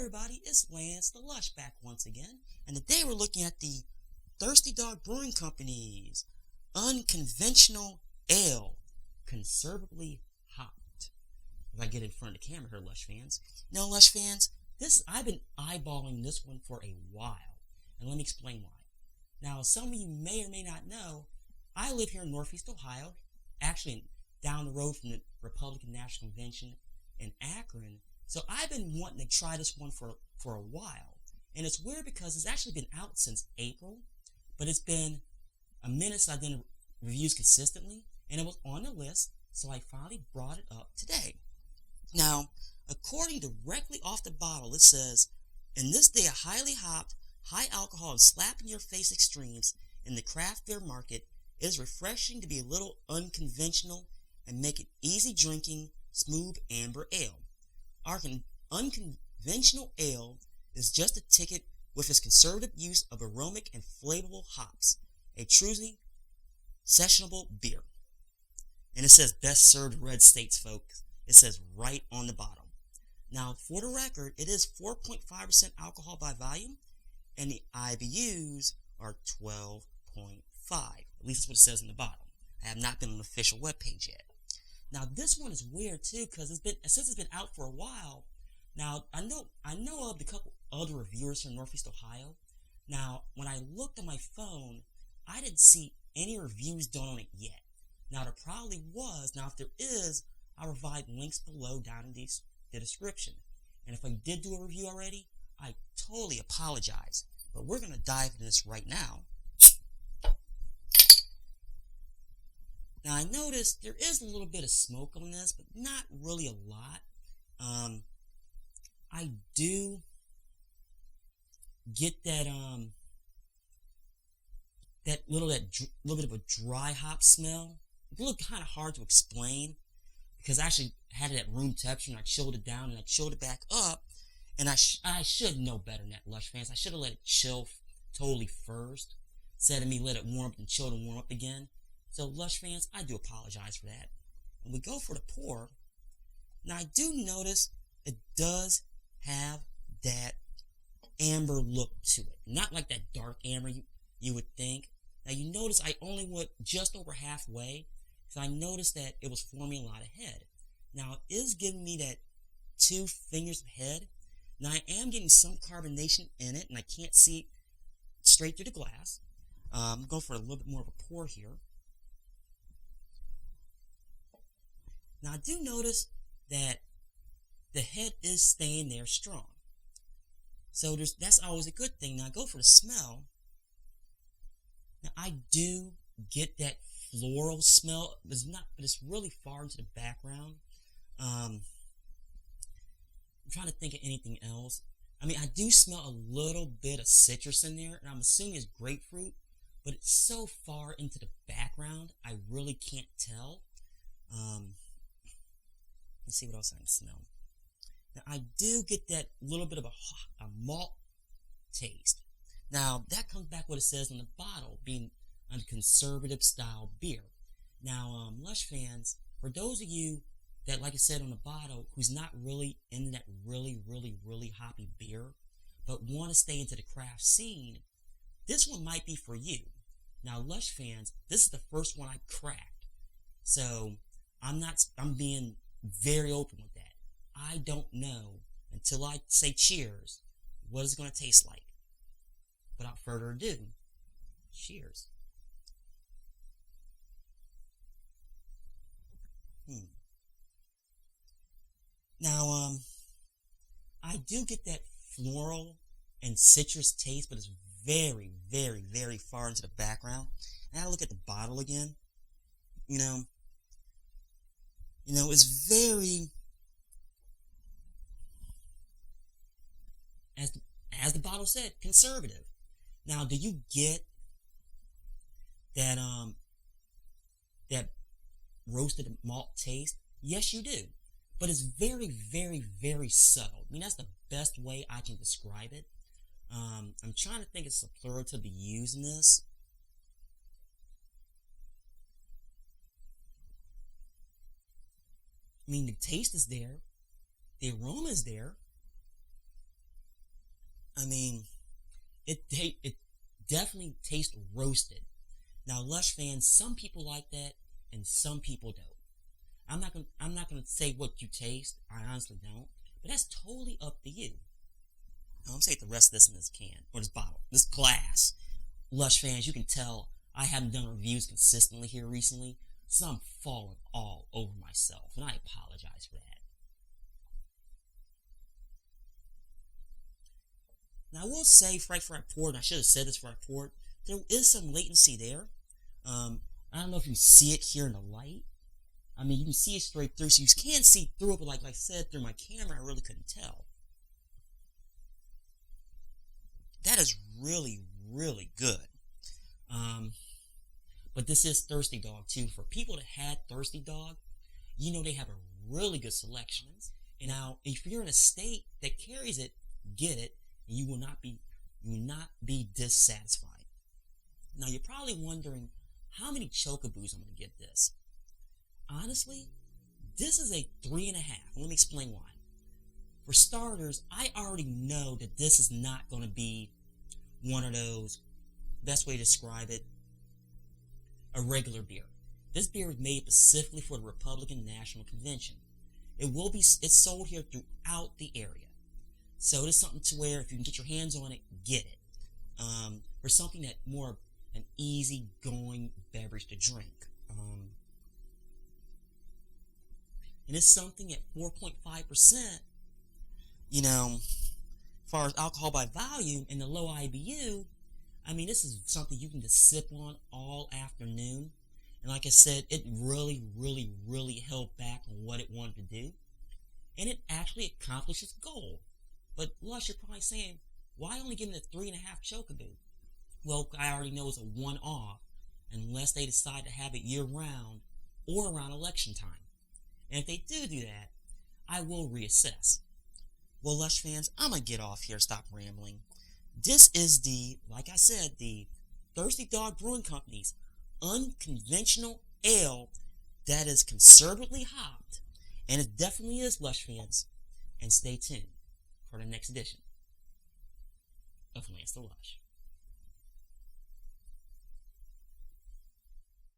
everybody, it's Lance the Lush back once again, and today we're looking at the Thirsty Dog Brewing Company's Unconventional Ale, conservatively hopped. If I get in front of the camera here, Lush fans. Now, Lush fans, I've been eyeballing this one for a while, and let me explain why. Now, some of you may or may not know, I live here in Northeast Ohio, actually down the road from the Republican National Convention in Akron. So I've been wanting to try this one for a while. And it's weird because it's actually been out since April, but it's been a minute since I've done reviews consistently, and it was on the list, so I finally brought it up today. Now, according directly off the bottle, it says, in this day of highly hopped, high alcohol, and slap-in-your-face extremes in the craft beer market, it is refreshing to be a little unconventional and make it easy drinking, smooth amber ale. Our unconventional ale is just a ticket with its conservative use of aromatic and flavorful hops, a truly sessionable beer. And it says best served red states, folks. It says right on the bottom. Now, for the record, it is 4.5% alcohol by volume, and the IBUs are 12.5. At least that's what it says on the bottom. I have not been on the official webpage yet. Now, this one is weird too, because since it's been out for a while. Now, I know of a couple other reviewers from Northeast Ohio. Now, when I looked on my phone, I didn't see any reviews done on it yet. Now, there probably was. Now, if there is, I'll provide links below down in the description. And if I did do a review already, I totally apologize. But we're going to dive into this right now. Now, I noticed there is a little bit of smoke on this, but not really a lot. I do get that little bit of a dry hop smell. It's a little kind of hard to explain because I actually had it at room temperature and I chilled it down and I chilled it back up. And I should know better than that, Lush fans. I should have let it chill totally first, instead of me let it warm up and chill and warm up again. So, Lush fans, I do apologize for that. And we go for the pour. Now, I do notice it does have that amber look to it. Not like that dark amber you would think. Now, you notice I only went just over halfway, so I noticed that it was forming a lot of head. Now, it is giving me that 2 fingers of head. Now, I am getting some carbonation in it, and I can't see straight through the glass. I'm going for a little bit more of a pour here. Now, I do notice that the head is staying there strong. So that's always a good thing. Now, I go for the smell. Now, I do get that floral smell, but it's really far into the background. I'm trying to think of anything else. I mean, I do smell a little bit of citrus in there, and I'm assuming it's grapefruit, but it's so far into the background, I really can't tell. Let's see what else I can smell. Now, I do get that little bit of a malt taste. Now, that comes back what it says on the bottle, being a conservative style beer. Now, Lush fans, for those of you that, like I said on the bottle, who's not really into that really hoppy beer, but want to stay into the craft scene, this one might be for you. Now, Lush fans, this is the first one I cracked. So, I'm being very open with that. I don't know until I say cheers what it's going to taste like. Without further ado, cheers. Now, I do get that floral and citrus taste, but it's very far into the background. And I look at the bottle again. It's very, as the bottle said, conservative. Now, do you get that roasted malt taste? Yes, you do. But it's very subtle. I mean, that's the best way I can describe it. I'm trying to think of some superlative to be used in this. I mean, the taste is there. The aroma is there. I mean, it definitely tastes roasted. Now, Lush fans, some people like that, and some people don't. I'm not gonna say what you taste. I honestly don't, but that's totally up to you. Now, I'm gonna take the rest of this in this can or this bottle, this glass. Lush fans, you can tell I haven't done reviews consistently here recently, so I'm falling all over myself, and I apologize for that. Now, I will say, right before I poured, and I should have said this before I poured, there is some latency there. I don't know if you see it here in the light. I mean, you can see it straight through, so you can see through it, but like I said, through my camera, I really couldn't tell. That is really, really good. But this is Thirsty Dog, too. For people that had Thirsty Dog, you know they have a really good selection. And now, if you're in a state that carries it, get it, and you will not be dissatisfied. Now, you're probably wondering how many chokaboos I'm going to get this. Honestly, this is a 3.5. Let me explain why. For starters, I already know that this is not going to be one of those, best way to describe it, a regular beer. This beer is made specifically for the Republican National Convention. It's sold here throughout the area. So it's something to where if you can get your hands on it, get it. For something that more an easy-going beverage to drink. And it's something at 4.5%, as far as alcohol by volume and the low IBU, I mean, this is something you can just sip on all afternoon. And like I said, it really, really, really held back on what it wanted to do. And it actually accomplished its goal. But Lush, you're probably saying, why only give it a 3.5 chocoboo? Well, I already know it's a one-off, unless they decide to have it year-round or around election time. And if they do that, I will reassess. Well, Lush fans, I'm going to get off here, stop rambling. This is like I said, the Thirsty Dog Brewing Company's Unconventional Ale that is conservatively hopped. And it definitely is, Lush fans. And stay tuned for the next edition of Lance the Lush.